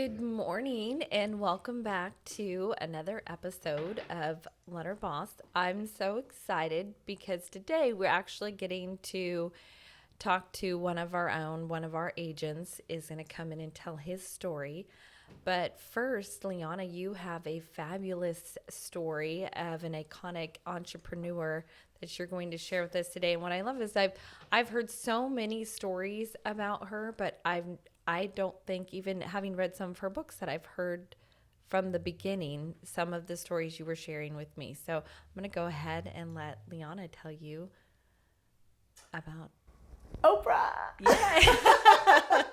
Good morning and welcome back to another episode of Let Her Boss. I'm so excited because today we're actually getting to talk to one of our agents is going to come in and tell his story. But first, LeOnna, you have a fabulous story of an iconic entrepreneur that you're going to share with us today. And what I love is I've heard so many stories about her, but I don't think, even having read some of her books, that I've heard from the beginning some of the stories you were sharing with me. So I'm going to go ahead and let LeOnna tell you about Oprah. Yeah.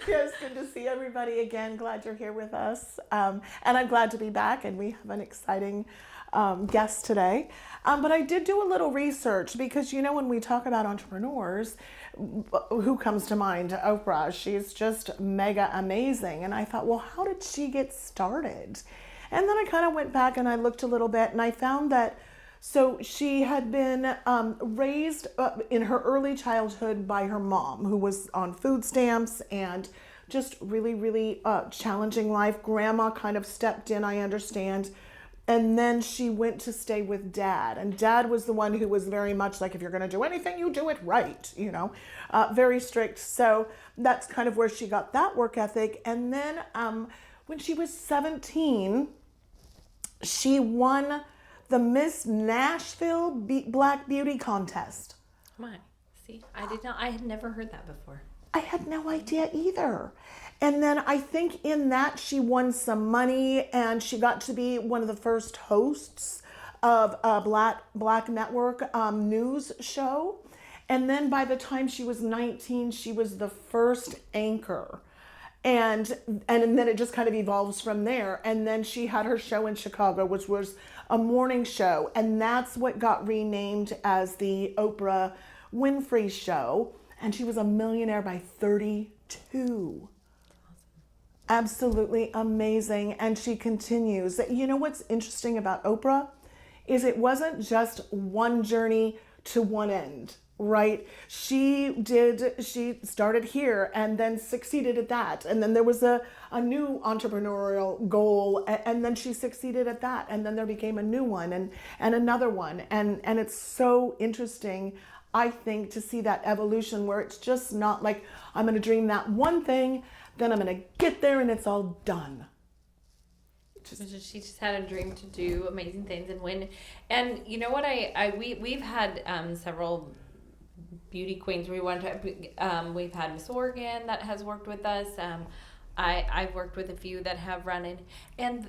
Yes, good to see everybody again. Glad you're here with us. And I'm glad to be back, and we have an exciting guest today. But I did do a little research because, when we talk about entrepreneurs, who comes to mind? Oprah. She's just mega amazing. And I thought, well, how did she get started? And then I kind of went back and I looked a little bit, and I found that so she had been raised in her early childhood by her mom, who was on food stamps and just really, really challenging life. Grandma kind of stepped in, I understand. And then she went to stay with dad. And dad was the one who was very much like, if you're going to do anything, you do it right, very strict. So that's kind of where she got that work ethic. And then when she was 17, she won the Miss Nashville Black Beauty Contest. My, see, I had never heard that before. I had no idea either. And then I think in that she won some money, and she got to be one of the first hosts of a Black Network news show. And then by the time she was 19, she was the first anchor. And then it just kind of evolves from there. And then she had her show in Chicago, which was a morning show. And that's what got renamed as the Oprah Winfrey Show. And she was a millionaire by 32. Absolutely amazing. And she continues. You know what's interesting about Oprah is it wasn't just one journey to one end, right? She started here and then succeeded at that. And then there was a new entrepreneurial goal, and then she succeeded at that. And then there became a new one and another one. And it's so interesting, I think, to see that evolution where it's just not like, I'm going to dream that one thing, then I'm going to get there and it's all done. She just had a dream to do amazing things and win. And you know what? We've had several beauty queens. We've had Miss Oregon that has worked with us. I've worked with a few that have run in, and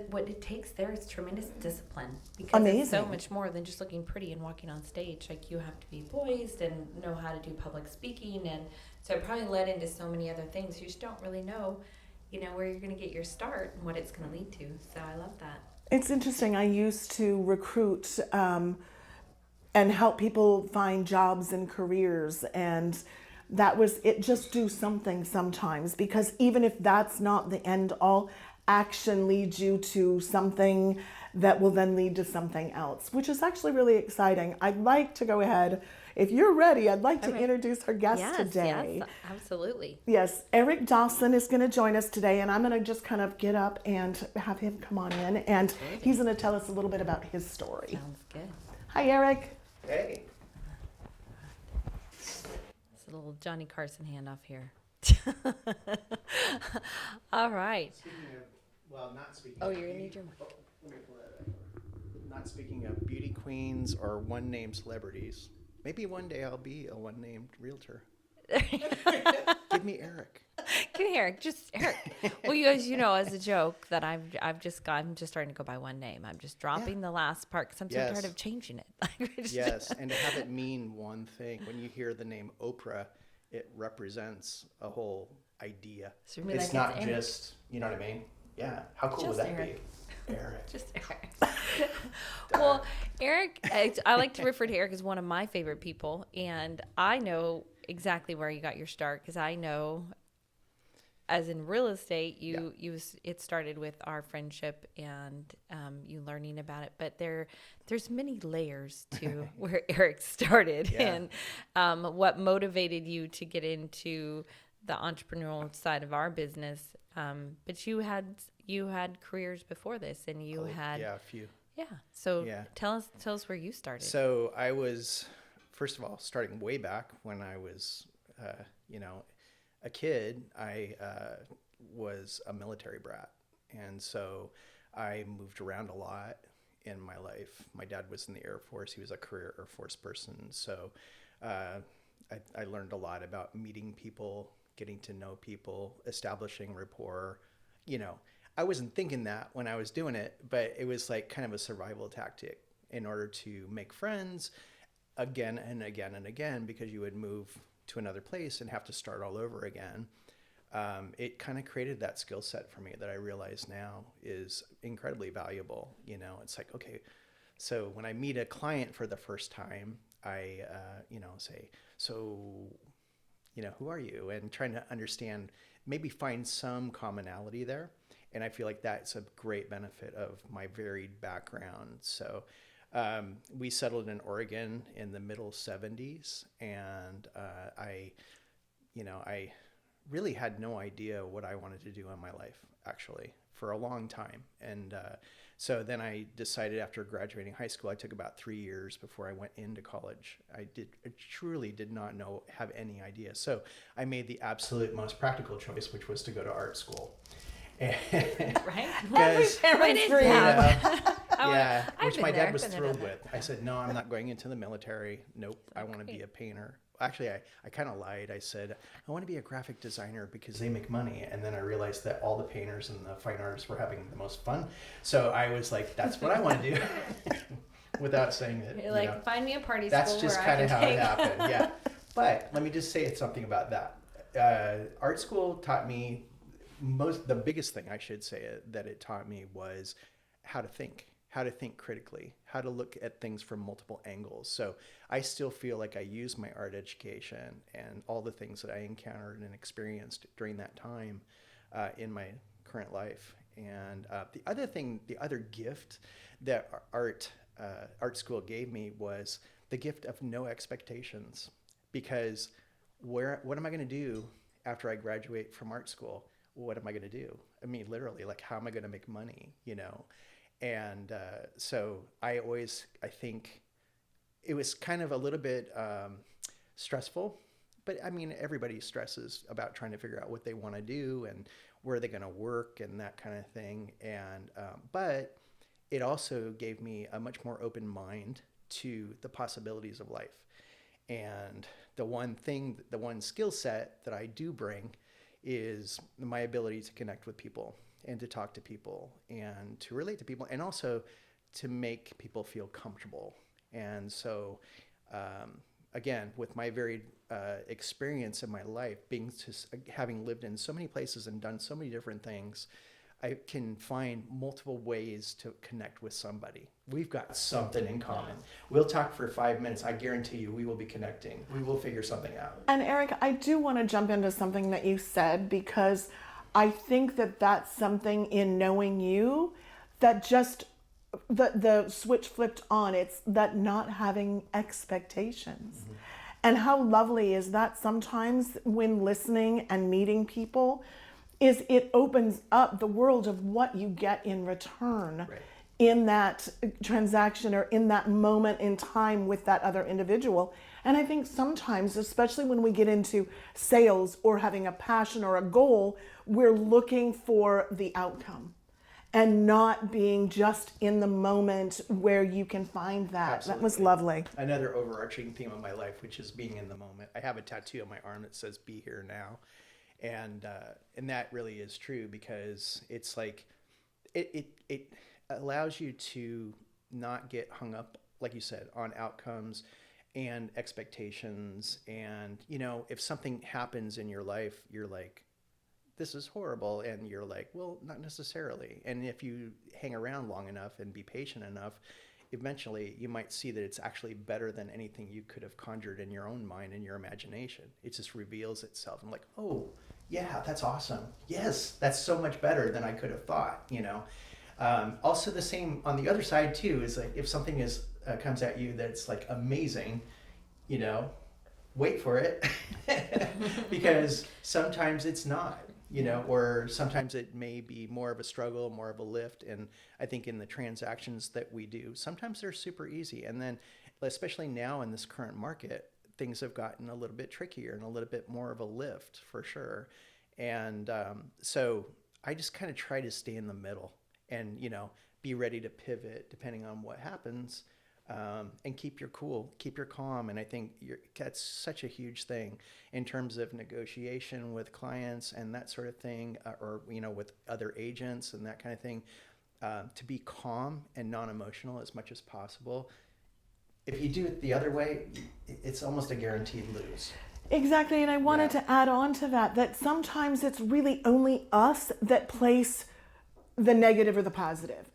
what it takes there is tremendous discipline, because Amazing. It's so much more than just looking pretty and walking on stage. Like, you have to be poised and know how to do public speaking, and so it probably led into so many other things. You just don't really know, where you're going to get your start and what it's going to lead to. So I love that. It's interesting. I used to recruit and help people find jobs and careers, and that was it. Just do something sometimes, because even if that's not the end all, action leads you to something that will then lead to something else, which is actually really exciting. I'd like to go ahead. If you're ready, I'd like to introduce our guest today. Yes, absolutely. Yes, Eric Dawson is going to join us today, and I'm going to just kind of get up and have him come on in, and he's going to tell us a little bit about his story. Sounds good. Hi, Eric. Hey. It's a little Johnny Carson handoff here. All right. Not speaking Oh, of you're going to beauty- need your mic. oh, let me pull that up. Not speaking of beauty queens or one-name celebrities. Maybe one day I'll be a one-named realtor. Give me Eric. Come here, just Eric. Well, you guys, as a joke that I'm just starting to go by one name. I'm just dropping the last part because I'm so tired of changing it. Yes, and to have it mean one thing. When you hear the name Oprah, it represents a whole idea. So It's not just, you know what I mean? Yeah. How cool would that Eric. be? Eric. Just Eric. Well, Eric, I like to refer to Eric as one of my favorite people, and I know exactly where you got your start, because I know, as in real estate, it started with our friendship and you learning about it, but there's many layers to where Eric started, and what motivated you to get into the entrepreneurial side of our business. But you had careers before this, and you had Yeah, a few. yeah. So Yeah. tell us where you started. So I was, first of all, starting way back when I was, a kid. I was a military brat, and so I moved around a lot in my life. My dad was in the Air Force. He was a career Air Force person, so I learned a lot about meeting people, getting to know people, establishing rapport. I wasn't thinking that when I was doing it, but it was like kind of a survival tactic in order to make friends again and again and again, because you would move to another place and have to start all over again. It kind of created that skill set for me that I realize now is incredibly valuable. It's like, okay, so when I meet a client for the first time, I, say, so, who are you? And trying to understand, maybe find some commonality there. And I feel like that's a great benefit of my varied background. So we settled in Oregon in the middle 70s, and I really had no idea what I wanted to do in my life, actually, for a long time. And so then I decided, after graduating high school, I took about 3 years before I went into college. I truly did not have any idea. So I made the absolute most practical choice, which was to go to art school. Right? Every parent's dream. Yeah, I've which been my there, dad was been there, thrilled done with. I said, no, I'm not going into the military. Nope, I want to be a painter. Actually, I kind of lied. I said, I want to be a graphic designer because they make money. And then I realized that all the painters and the fine artists were having the most fun. So I was like, that's what I want to do. Without saying it. You're like, find me a party That's school just where kind I of can how take. it happened. Yeah. But let me just say something about that. Art school taught me the biggest thing I should say that it taught me was how to think critically, how to look at things from multiple angles. So I still feel like I use my art education and all the things that I encountered and experienced during that time in my current life. And the other gift that art school gave me was the gift of no expectations, because what am I going to do after I graduate from art school? What am I going to do? I mean, literally, like, how am I going to make money, And so I think it was kind of a little bit stressful, but I mean, everybody stresses about trying to figure out what they want to do and where they're going to work and that kind of thing. And but it also gave me a much more open mind to the possibilities of life. And the one skill set that I do bring is my ability to connect with people and to talk to people and to relate to people, and also to make people feel comfortable. And so, again, with my varied experience in my life, having lived in so many places and done so many different things, I can find multiple ways to connect with somebody. We've got something in common. We'll talk for 5 minutes. I guarantee you we will be connecting. We will figure something out. And Eric, I do want to jump into something that you said, because I think that that's something in knowing you that just the switch flipped on. It's that not having expectations. Mm-hmm. And how lovely is that sometimes when listening and meeting people, is it opens up the world of what you get in return. Right. In that transaction or in that moment in time with that other individual. And I think sometimes, especially when we get into sales or having a passion or a goal, we're looking for the outcome and not being just in the moment where you can find that. Absolutely. That was lovely. Another overarching theme of my life, which is being in the moment. I have a tattoo on my arm that says "Be here now," and that really is true, because it's like it allows you to not get hung up, like you said, on outcomes and expectations. And, if something happens in your life, you're like, this is horrible. And you're like, well, not necessarily. And if you hang around long enough and be patient enough, eventually you might see that it's actually better than anything you could have conjured in your own mind and your imagination. It just reveals itself. I'm like, oh, yeah, that's awesome. Yes, that's so much better than I could have thought, Also, the same on the other side too is like, if something comes at you that's like amazing, wait for it, because sometimes it's not. you know, or sometimes it may be more of a struggle, more of a lift. And I think in the transactions that we do, sometimes they're super easy. And then, especially now in this current market, things have gotten a little bit trickier and a little bit more of a lift for sure. And so I just kind of try to stay in the middle and, you know, be ready to pivot depending on what happens. And keep your cool, keep your calm. And I think that's such a huge thing in terms of negotiation with clients and that sort of thing, or, you know, with other agents and that kind of thing, to be calm and non-emotional as much as possible. If you do it the other way, it's almost a guaranteed lose. Exactly. And I wanted to add on to that sometimes it's really only us that place the negative or the positive.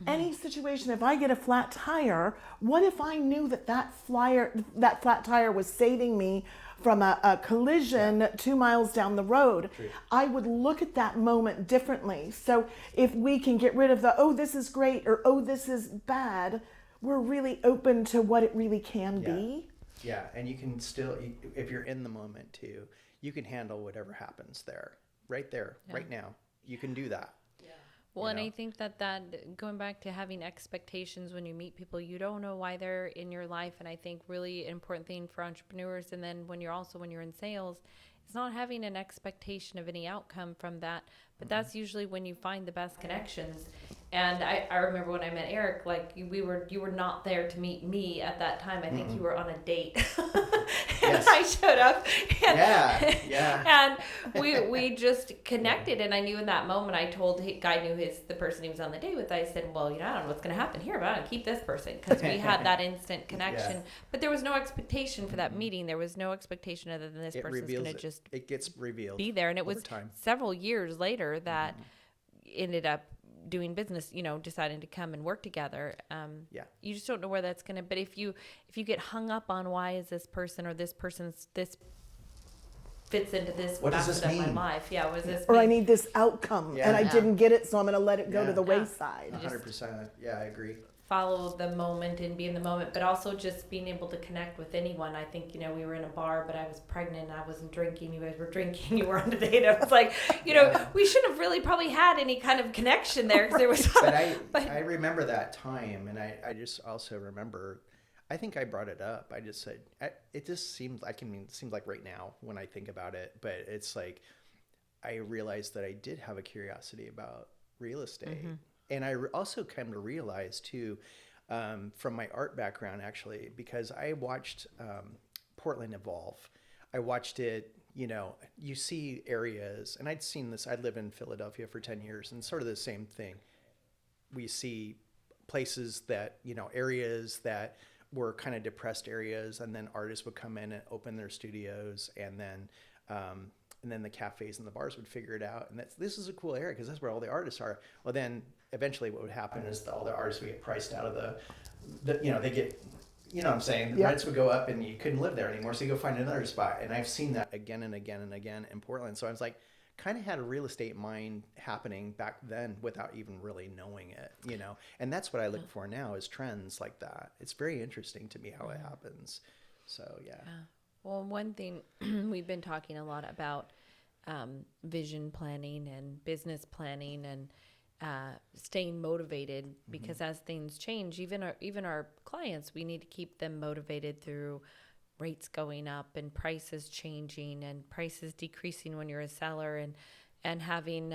Any situation, if I get a flat tire, what if I knew that flat tire was saving me from a collision 2 miles down the road? True. I would look at that moment differently. So if we can get rid of the, oh, this is great, or oh, this is bad, we're really open to what it really can be. Yeah, and you can still, if you're in the moment too, you can handle whatever happens there, right now. You can do that. Well, and I think that going back to having expectations when you meet people, you don't know why they're in your life. And I think really important thing for entrepreneurs, and then when you're in sales, it's not having an expectation of any outcome from that. But that's usually when you find the best connections. And I remember when I met Eric, like you were not there to meet me at that time. I think you were on a date. And I showed up. And we just connected. And I knew in that moment, I told the guy the person he was on the date with, I said, well, you know, I don't know what's going to happen here, but I'm going to keep this person, because we had that instant connection. But there was no expectation for that meeting. There was no expectation other than this person's going to just it gets revealed be there. And it was several years later that ended up doing business, you know, deciding to come and work together. You just don't know where that's going to, but if you get hung up on why is this person or this person's, this fits into this facet of my life. Yeah. What does this or mean? I need this outcome and I didn't get it, so I'm going to let it go to the wayside. 100%. Yeah, I agree. Follow the moment and be in the moment, but also just being able to connect with anyone. I think, you know, we were in a bar, but I was pregnant. I wasn't drinking. You guys were drinking. You were on a date. I was like, you know, we should have really probably had any kind of connection there, because there was. But I remember that time, and I just also remember, I think I brought it up. I just said, it just seems like, it seems like right now when I think about it, but it's like, I realized that I did have a curiosity about real estate. And I also came to realize too, from my art background actually, because I watched Portland evolve. I watched it, you know, you see areas, and I'd seen this, I lived in Philadelphia for 10 years, and sort of the same thing. We see places that, you know, areas that were kind of depressed areas, and then artists would come in and open their studios, and then the cafes and the bars would figure it out. And this is a cool area because that's where all the artists are. Well, then eventually what would happen is all the artists would get priced out of the you know, they get, you know what I'm saying? The rents would go up and you couldn't live there anymore. So you go find another spot. And I've seen that again and again and again in Portland. So I was like, kind of had a real estate mind happening back then without even really knowing it, you know? And that's what I look for now is trends like that. It's very interesting to me how it happens. So, yeah. Well, one thing we've been talking a lot about vision planning and business planning and staying motivated, because as things change, even our clients, we need to keep them motivated through rates going up and prices changing and prices decreasing when you're a seller, and having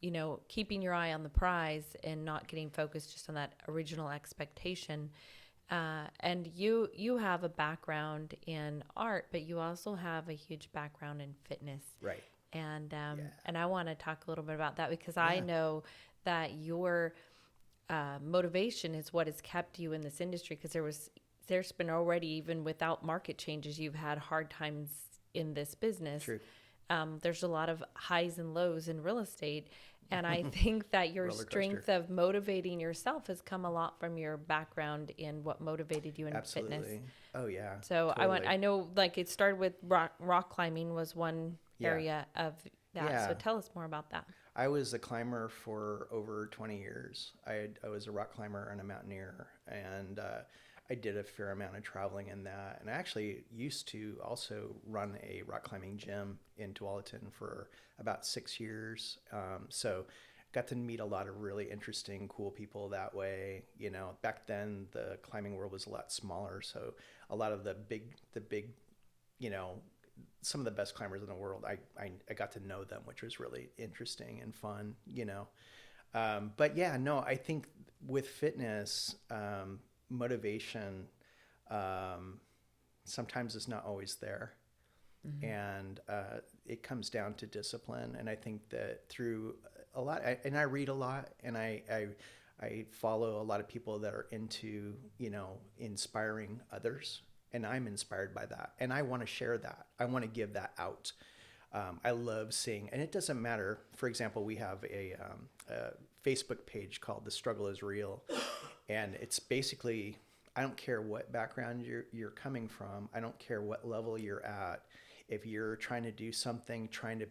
you know, keeping your eye on the prize and not getting focused just on that original expectation. And you have a background in art, but you also have a huge background in fitness. Right. And and I want to talk a little bit about that, because I know that your motivation is what has kept you in this industry, because there's been already, even without market changes, you've had hard times in this business. True. There's a lot of highs and lows in real estate. And I think that your strength of motivating yourself has come a lot from your background in what motivated you in fitness. Oh yeah. So totally. I know, like, it started with rock climbing was one area of that. Yeah. So tell us more about that. I was a climber for over 20 years. I was a rock climber and a mountaineer, and I did a fair amount of traveling in that. And I actually used to also run a rock climbing gym in Tualatin for about 6 years. So got to meet a lot of really interesting, cool people that way. You know, back then the climbing world was a lot smaller. So a lot of the big, you know, some of the best climbers in the world, I got to know them, which was really interesting and fun, you know. But yeah, no, I think with fitness, motivation sometimes is not always there. Mm-hmm. And it comes down to discipline. And I think that through a lot, and I read a lot, and I follow a lot of people that are into, you know, inspiring others. And I'm inspired by that. And I want to share that. I want to give that out. I love seeing, and it doesn't matter. For example, we have a Facebook page called The Struggle is Real. And it's basically, I don't care what background you're coming from. I don't care what level you're at. If you're trying to do something, trying to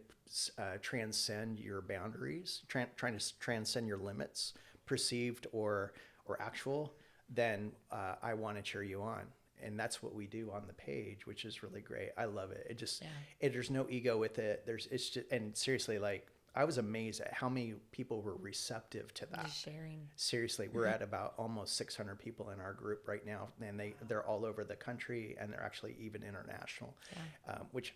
transcend your boundaries, trying to transcend your limits, perceived or actual, then I want to cheer you on. And that's what we do on the page, which is really great. I love it. It just, there's no ego with it. It's just, and seriously, like, I was amazed at how many people were receptive to that. Just sharing. Seriously, we're at about almost 600 people in our group right now, and they're all over the country, and they're actually even international, which,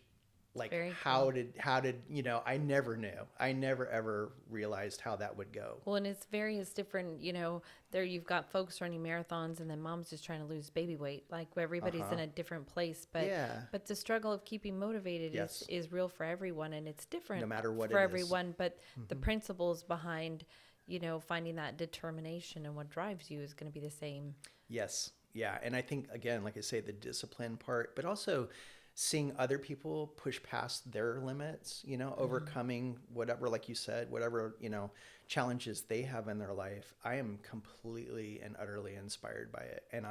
like, Very how cool. did you know? I never knew. I never ever realized how that would go. Well, and it's various different, you know, there you've got folks running marathons, and then mom's just trying to lose baby weight. Like, everybody's in a different place, but the struggle of keeping motivated is real for everyone, and it's different no matter what for it everyone. is. But the principles behind, you know, finding that determination and what drives you is going to be the same. Yes, yeah, and I think, again, like I say, the discipline part, but also seeing other people push past their limits, you know, overcoming whatever, like you said, whatever, you know, challenges they have in their life. I am completely and utterly inspired by it. And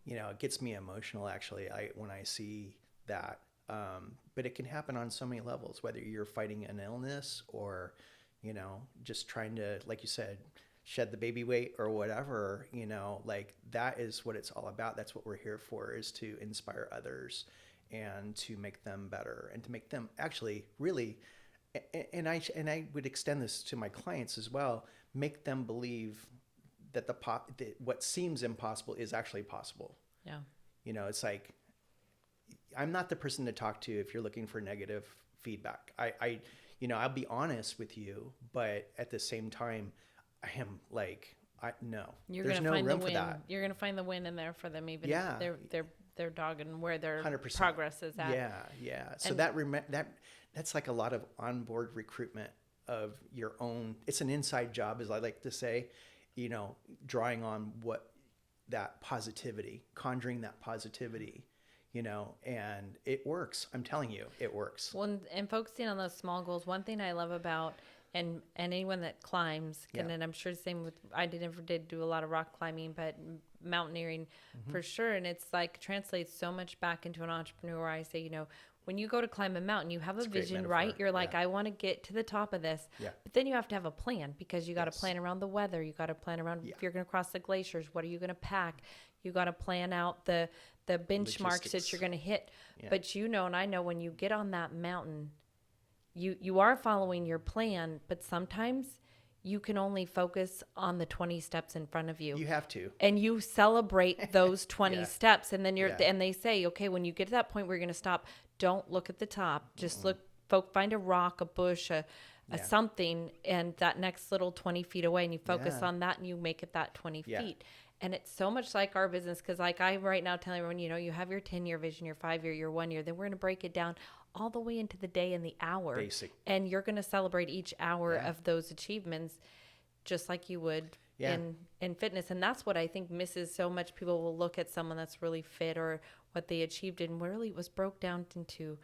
you know, it gets me emotional, actually, when I see that. But it can happen on so many levels, whether you're fighting an illness or, you know, just trying to, like you said, shed the baby weight or whatever, you know, like, that is what it's all about. That's what we're here for, is to inspire others and to make them better and to make them actually really, and I would extend this to my clients as well, make them believe that that what seems impossible is actually possible. Yeah. You know, it's like, I'm not the person to talk to if you're looking for negative feedback. You know, I'll be honest with you, but at the same time, I am like, no, there's no room for that. You're going to find the win in there for them, even Yeah. if they're dogging where their 100%. progress is at. Yeah. So And that's like a lot of onboard recruitment of your own. It's an inside job, as I like to say, you know, drawing on that positivity, conjuring that positivity, you know, and it works. I'm telling you, it works. Well, and focusing on those small goals. One thing I love about and anyone that climbs, and I'm sure the same with, I never did do a lot of rock climbing, but mountaineering for sure. And it's like, translates so much back into an entrepreneur. I say, you know, when you go to climb a mountain, you have a vision, right? You're like, I want to get to the top of this. Yeah. But then you have to have a plan, because you got to plan around the weather. You got to plan around if you're going to cross the glaciers, what are you going to pack? You got to plan out the benchmarks that you're going to hit. Yeah. But you know, and I know, when you get on that mountain, you are following your plan, but sometimes you can only focus on the 20 steps in front of you. You have to. And you celebrate those 20 Yeah. steps. And then and they say, okay, when you get to that point where you're going to stop, don't look at the top. Just find a rock, a bush, a something, and that next little 20 feet away, and you focus on that, and you make it that 20 feet. And it's so much like our business, because like I'm right now telling everyone, you know, you have your 10-year vision, your 5-year, your 1 year, then we're going to break it down all the way into the day and the hour. Basic. And you're going to celebrate each hour of those achievements just like you would in fitness. And that's what I think misses so much. People will look at someone that's really fit or what they achieved, and really it was broke down into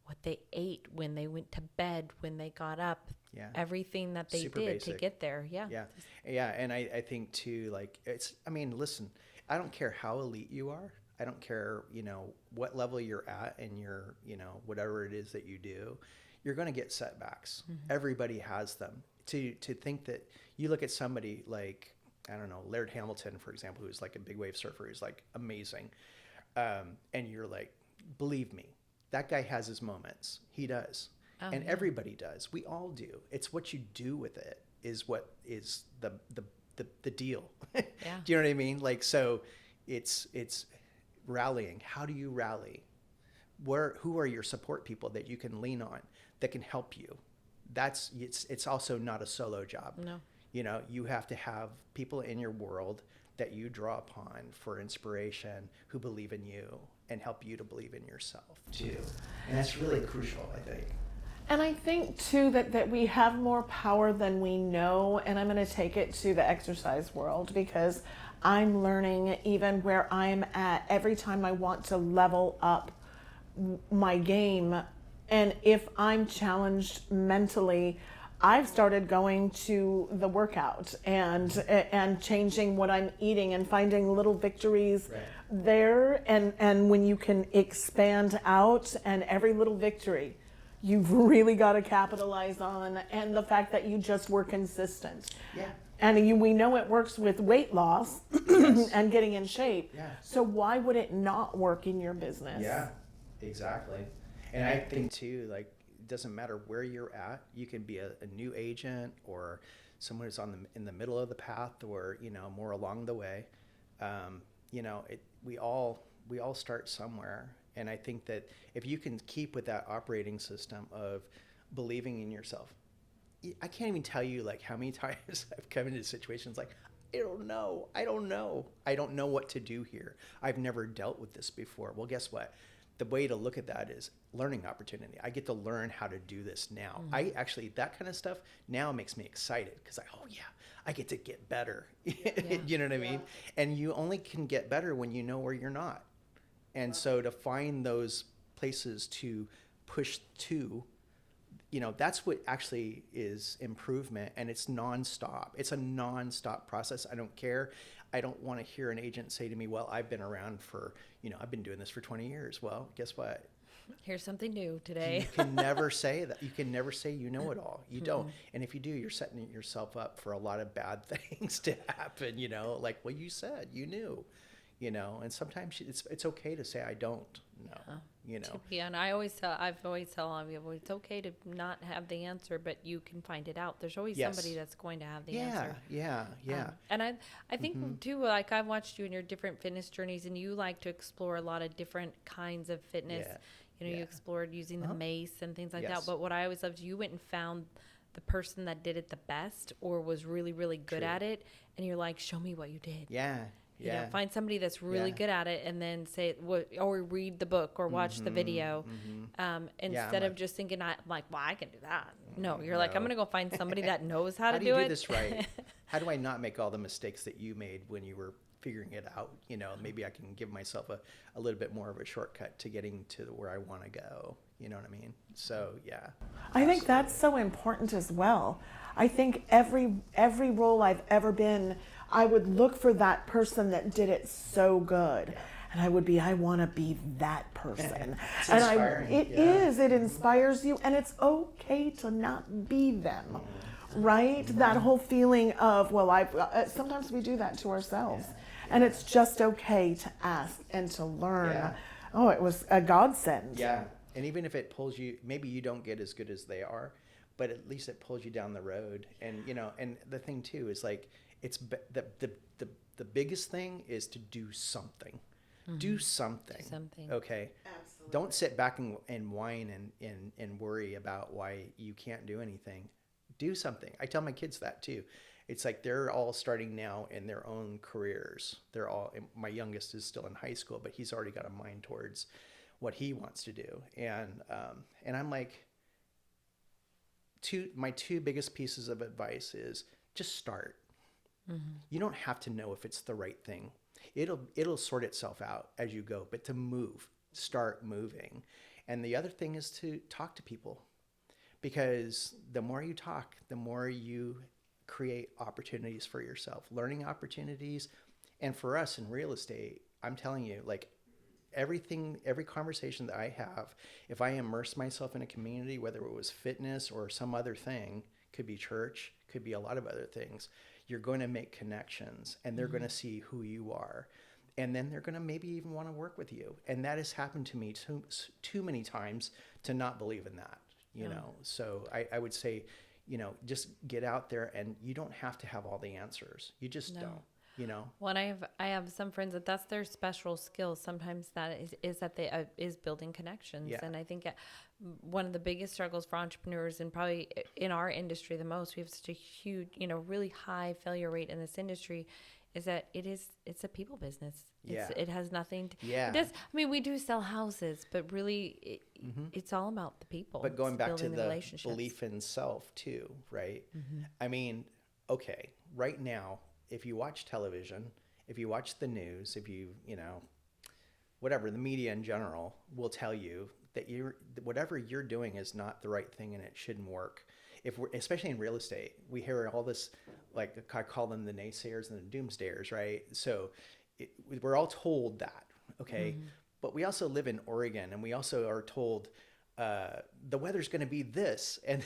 what they ate, when they went to bed, when they got up, everything that they Super did basic. to get there. Yeah. And I think too, like, listen, I don't care how elite you are. I don't care, you know, what level you're at in your, you know, whatever it is that you do, you're going to get setbacks. Everybody has them. To think that you look at somebody like, I don't know, Laird Hamilton, for example, who's like a big wave surfer, who's like amazing. And you're like, believe me, that guy has his moments. He does. And everybody does. We all do. It's what you do with it is what is the deal. Yeah. Do you know what I mean? Like, so it's rallying. How do you rally? Who are your support people that you can lean on that can help you? It's also not a solo job. No. You know, you have to have people in your world that you draw upon for inspiration, who believe in you and help you to believe in yourself too. And that's really crucial, I think. And I think too that we have more power than we know. And I'm going to take it to the exercise world, because I'm learning even where I'm at every time I want to level up my game. And if I'm challenged mentally, I've started going to the workout and changing what I'm eating and finding little victories there. And when you can expand out, and every little victory you've really got to capitalize on, and the fact that you just were consistent. Yeah. And we know it works with weight loss and getting in shape. Yeah. So why would it not work in your business? Yeah, exactly. And I think too, like, it doesn't matter where you're at. You can be a new agent or someone who's in the middle of the path, or, you know, more along the way. You know, we all start somewhere. And I think that if you can keep with that operating system of believing in yourself, I can't even tell you like how many times I've come into situations like, I don't know what to do here. I've never dealt with this before. Well, guess what? The way to look at that is learning opportunity. I get to learn how to do this now. I actually, that kind of stuff now makes me excited, because I get to get better. You know what I mean? And you only can get better when you know where you're not. And so to find those places to push to, you know, that's what actually is improvement. And it's nonstop. It's a nonstop process. I don't care. I don't want to hear an agent say to me, well, I've been around for, you know, I've been doing this for 20 years. Well, guess what? Here's something new today. You can never say that. You can never say you know it all. You don't. And if you do, you're setting yourself up for a lot of bad things to happen, you know, like, well, you said you knew. You know, and sometimes it's okay to say I don't know. You know. Yeah, and I've always tell people it's okay to not have the answer, but you can find it out. There's always somebody that's going to have the answer. Yeah. And I think too, like, I've watched you in your different fitness journeys, and you like to explore a lot of different kinds of fitness. You know, you explored using the mace and things like that. But what I always loved, you went and found the person that did it the best or was really, really good at it, and you're like, show me what you did. You know, find somebody that's really good at it, and then say, or read the book or watch the video, instead of just thinking, well, I can do that. No, you're like, I'm going to go find somebody that knows how to do it. How do you do this right? How do I not make all the mistakes that you made when you were figuring it out? You know, maybe I can give myself a little bit more of a shortcut to getting to where I want to go. You know what I mean? So, yeah. I think that's so important as well. I think every role I've ever been, I would look for that person that did it so good. And I want to be that person. It's and inspiring. It inspires you, and it's okay to not be them. Right? That whole feeling of, sometimes we do that to ourselves. And it's just okay to ask and to learn. Oh, it was a godsend. Yeah. And even if it pulls you, maybe you don't get as good as they are, but at least it pulls you down the road. And, you know, and the thing too is like, it's the biggest thing is to do something. Do something. Okay. Absolutely. Don't sit back and whine and worry about why you can't do anything. Do something. I tell my kids that too. It's like they're all starting now in their own careers. My youngest is still in high school, but he's already got a mind towards what he wants to do. And I'm like, my two biggest pieces of advice is just start. You don't have to know if it's the right thing. It'll sort itself out as you go, but to start moving. And the other thing is to talk to people, because the more you talk, the more you create opportunities for yourself, learning opportunities. And for us in real estate, I'm telling you, like, every conversation that I have, if I immerse myself in a community, whether it was fitness or some other thing, could be church, could be a lot of other things, you're going to make connections, and they're going to see who you are. And then they're going to maybe even want to work with you. And that has happened to me too many times to not believe in that, you know? So I would say, you know, just get out there, and you don't have to have all the answers. You just don't, you know? Well, I have some friends that's their special skill. Sometimes that is that they is building connections. Yeah. And I think one of the biggest struggles for entrepreneurs, and probably in our industry the most, we have such a huge, you know, really high failure rate in this industry, is that it's a people business. It has nothing to, it does. I mean, we do sell houses, but really it's all about the people. But going back to the the belief in self too, right? I mean, okay, right now, if you watch television, if you watch the news, if you know, whatever, the media in general will tell you that whatever you're doing is not the right thing and it shouldn't work. Especially in real estate, we hear all this, like I call them the naysayers and the doomsdayers, right? So we're all told that, okay? But we also live in Oregon, and we also are told the weather's going to be this, and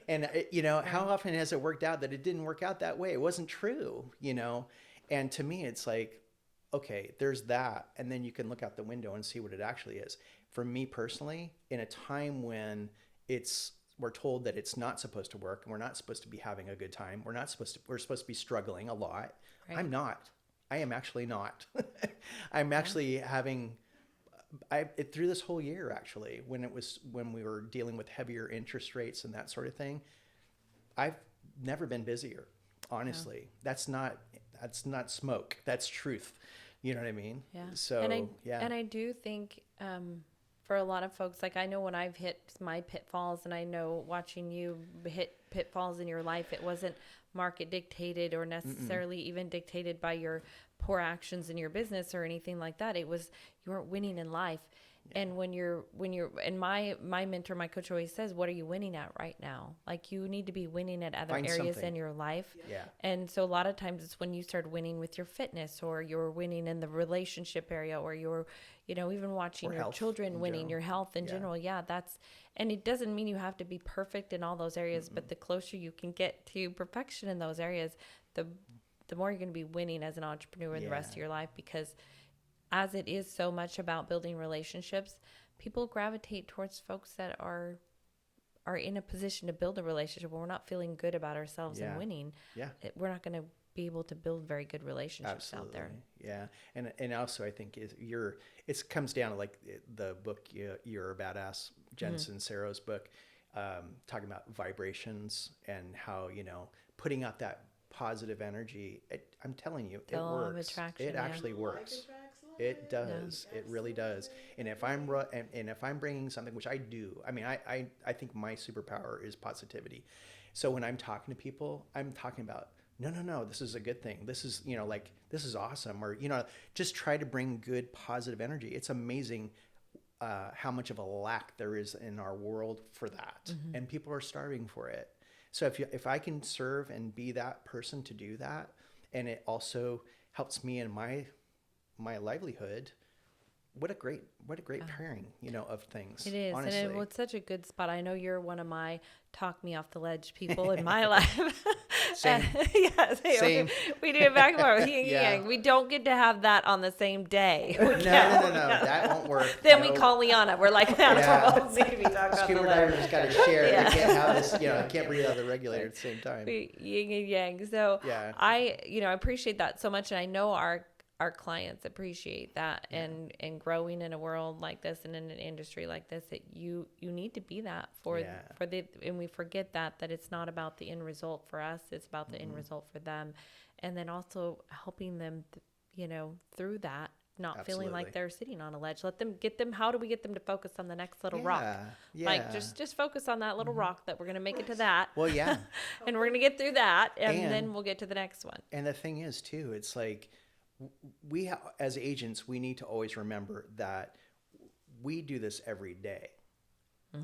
and you know, how often has it worked out that it didn't work out that way? It wasn't true, you know? And to me, it's like, okay, there's that, and then you can look out the window and see what it actually is. For me personally, in a time when we're told that it's not supposed to work, and we're not supposed to be having a good time, we're supposed to be struggling a lot. Right. I'm not. I am actually not. I'm actually having, through this whole year, actually, when we were dealing with heavier interest rates and that sort of thing, I've never been busier, honestly. Yeah. That's not smoke. That's truth. You know what I mean? Yeah. So, and I do think, for a lot of folks, like I know when I've hit my pitfalls, and I know watching you hit pitfalls in your life, it wasn't market dictated or necessarily even dictated by your poor actions in your business or anything like that. It was, you weren't winning in life. Yeah. And when you're, and my mentor, my coach always says, what are you winning at right now? Like, you need to be winning at other areas in your life. Yeah. And so a lot of times it's when you start winning with your fitness, or you're winning in the relationship area, or you're, you know, even watching your children winning, your health in general. Yeah. And it doesn't mean you have to be perfect in all those areas, but the closer you can get to perfection in those areas, the more you're going to be winning as an entrepreneur in the rest of your life, because as it is so much about building relationships, people gravitate towards folks that are in a position to build a relationship. When we're not feeling good about ourselves and winning, we're not going to be able to build very good relationships out there. Yeah. And also I think it comes down to like the book, You're a Badass, Jen Sincero's book, talking about vibrations and how, you know, putting out that positive energy. I'm telling you, it works. It actually works. It does. Yeah. It really does. And if I'm bringing something, which I do, I mean, I think my superpower is positivity. So when I'm talking to people, I'm talking about, no, this is a good thing. This is, you know, like, this is awesome. Or, you know, just try to bring good, positive energy. It's amazing how much of a lack there is in our world for that. And people are starving for it. So if I can serve and be that person to do that, and it also helps me in my livelihood, what a great pairing, you know, of things. It is. Honestly. And it's such a good spot. I know you're one of my talk me off the ledge people in my life. Same. Same. We do it back and forth. Yin yang. We don't get to have that on the same day. No. That won't work. Then we call LeOnna. We're like, no, we need to be talking about Scuba the divers just got to share. They can't have this, you know, can't breathe out of the regulator at the same time. Yin and yang. So I appreciate that so much. And I know our clients appreciate that, and growing in a world like this and in an industry like this, that you need to be that for and we forget that it's not about the end result for us, it's about the end result for them, and then also helping them, you know, through that, not feeling like they're sitting on a ledge. How do we get them to focus on the next little rock? Like just focus on that little rock that we're going to make it to that. Well, yeah. And we're going to get through that, and then we'll get to the next one. And the thing is too, it's like, we as agents, we need to always remember that we do this every day.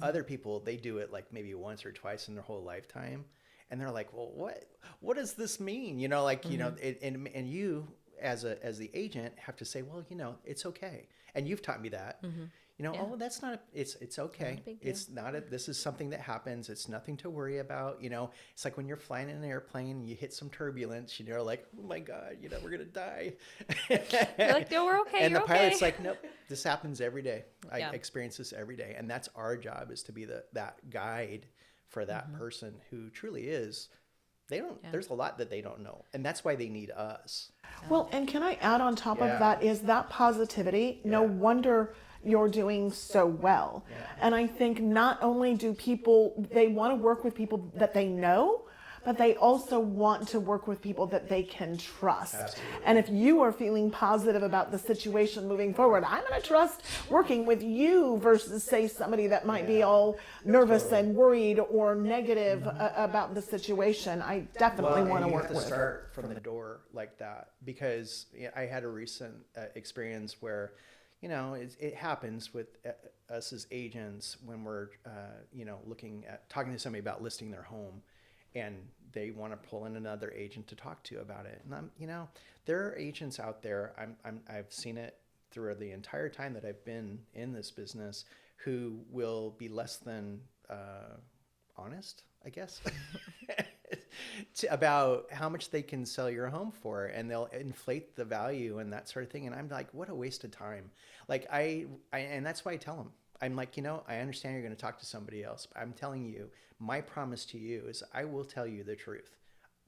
Other people, they do it like maybe once or twice in their whole lifetime, and they're like, well, what does this mean? You know, like, you know, and you as the agent have to say, well, you know, it's okay. And you've taught me that. oh, that's not, it's okay. Not a big deal. It's not this is something that happens. It's nothing to worry about. It's like when you're flying in an airplane, you hit some turbulence, you're like, oh my God, we're going to die. You're like, no, we're okay. And you're the pilot's okay. like, nope, this happens every day. I Yeah. experience this every day. And that's our job, is to be that guide for that person who truly is. There's a lot that they don't know. And that's why they need us. Well, and can I add on top Yeah. of that is that positivity. No wonder you're doing so well. Yeah. And I think not only do they want to work with people that they know, but they also want to work with people that they can trust. Absolutely. And if you are feeling positive about the situation moving forward, I'm going to trust working with you versus, say, somebody that might be all nervous and worried or negative about the situation. I definitely want to you work have to with. start from the door like that, because I had a recent experience where, it happens with us as agents when we're, talking to somebody about listing their home, and they want to pull in another agent to talk to about it. And there are agents out there. I've seen it through the entire time that I've been in this business, who will be less than honest, I guess, about how much they can sell your home for, and they'll inflate the value and that sort of thing. And I'm like, what a waste of time. Like and that's why I tell them, I'm like, I understand you're going to talk to somebody else, but I'm telling you, my promise to you is I will tell you the truth.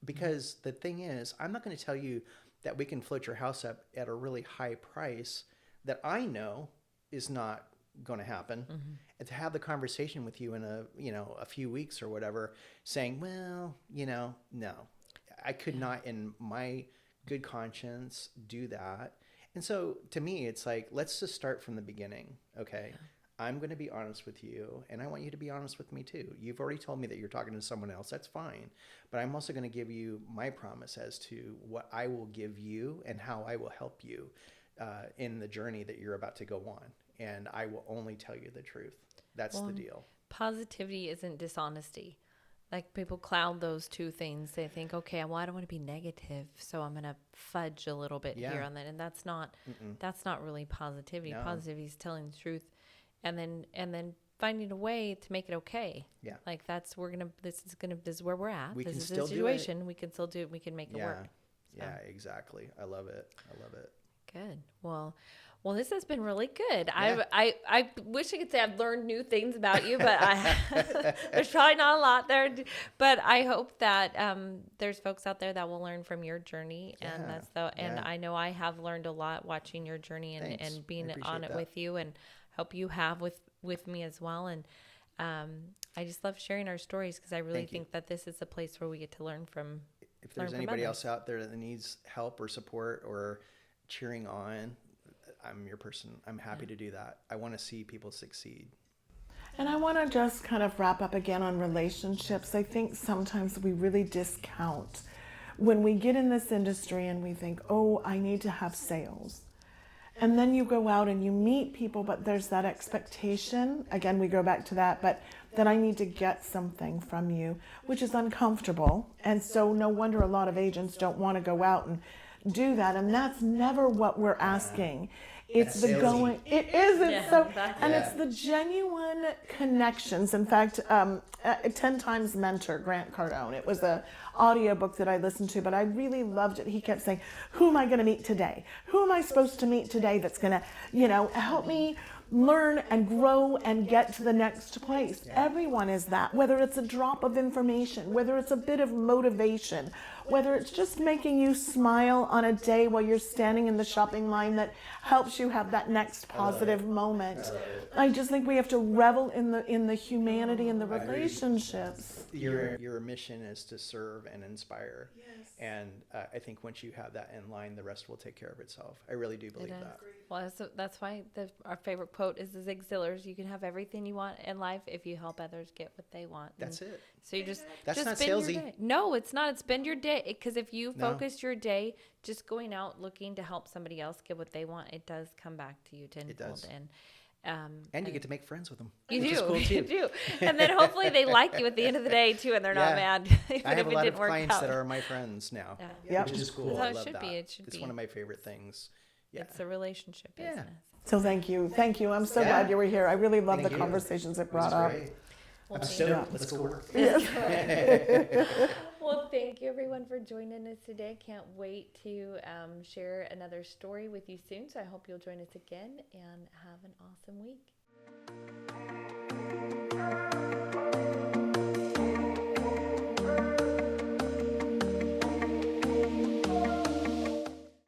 Because the thing is, I'm not going to tell you that we can float your house up at a really high price that I know is not going to happen. And to have the conversation with you in a few weeks or whatever, saying, well, no, I could not in my good conscience do that. And so to me, it's like, let's just start from the beginning. Okay. Yeah. I'm going to be honest with you, and I want you to be honest with me too. You've already told me that you're talking to someone else. That's fine. But I'm also going to give you my promise as to what I will give you and how I will help you in the journey that you're about to go on. And I will only tell you the truth. That's the deal. Positivity isn't dishonesty. Like, people cloud those two things. They think, okay, well, I don't want to be negative, so I'm going to fudge a little bit here on that. And that's not really positivity. No. Positivity is telling the truth. And then finding a way to make it okay. Yeah. Like, this is where we're at. This is the situation. We can still do it. We can make it work. So. Yeah, exactly. I love it. Good. Well, this has been really good. Yeah. I wish I could say I've learned new things about you, but there's probably not a lot there. But I hope that there's folks out there that will learn from your journey, and I know I have learned a lot watching your journey and being on it with you, and hope you have with me as well. And I just love sharing our stories, because I really think that this is a place where we get to learn from. If there's anybody else out there that needs help or support or cheering on, I'm your person. I'm happy to do that. I want to see people succeed. And I want to just kind of wrap up again on relationships. I think sometimes we really discount when we get in this industry and we think, oh, I need to have sales. And then you go out and you meet people, but there's that expectation. Again, we go back to that, but that I need to get something from you, which is uncomfortable. And so no wonder a lot of agents don't want to go out and do that. And that's never what we're asking. It's the going, it isn't. It's the genuine connections. In fact, 10 Times Mentor, Grant Cardone, it was a audiobook that I listened to, but I really loved it. He kept saying, who am I going to meet today? Who am I supposed to meet today that's going to, help me learn and grow and get to the next place? Everyone is that, whether it's a drop of information, whether it's a bit of motivation, whether it's just making you smile on a day while you're standing in the shopping line that helps you have that next positive moment. I just think we have to revel in the humanity and the relationships. Your mission is to serve and inspire. Yes. And I think once you have that in line, the rest will take care of itself. I really do believe that. Well, that's why our favorite quote is the Zig Ziglar's: "You can have everything you want in life if you help others get what they want." That's it. So you that's not spend salesy. Your day. No, it's not. It's spend your day, because if you focus your day just going out looking to help somebody else get what they want, it does come back to you tenfold. It does. And you get to make friends with them. You do. Cool too. You do. And then hopefully they like you at the end of the day too, and they're not mad. Even I have if a lot it of didn't work clients out. that are my friends now, Yep. which is cool. That's how I it love should that. be. It should it's be. one of my favorite things. Yeah. It's a relationship Yeah. business. So thank you. Thank you. I'm so Yeah. glad you were here. I really love Thank the you. conversations it It was brought up. great. Well, I'm thank stoked. Let's go work. Well, thank you everyone for joining us today. Can't wait to share another story with you soon. So I hope you'll join us again and have an awesome week.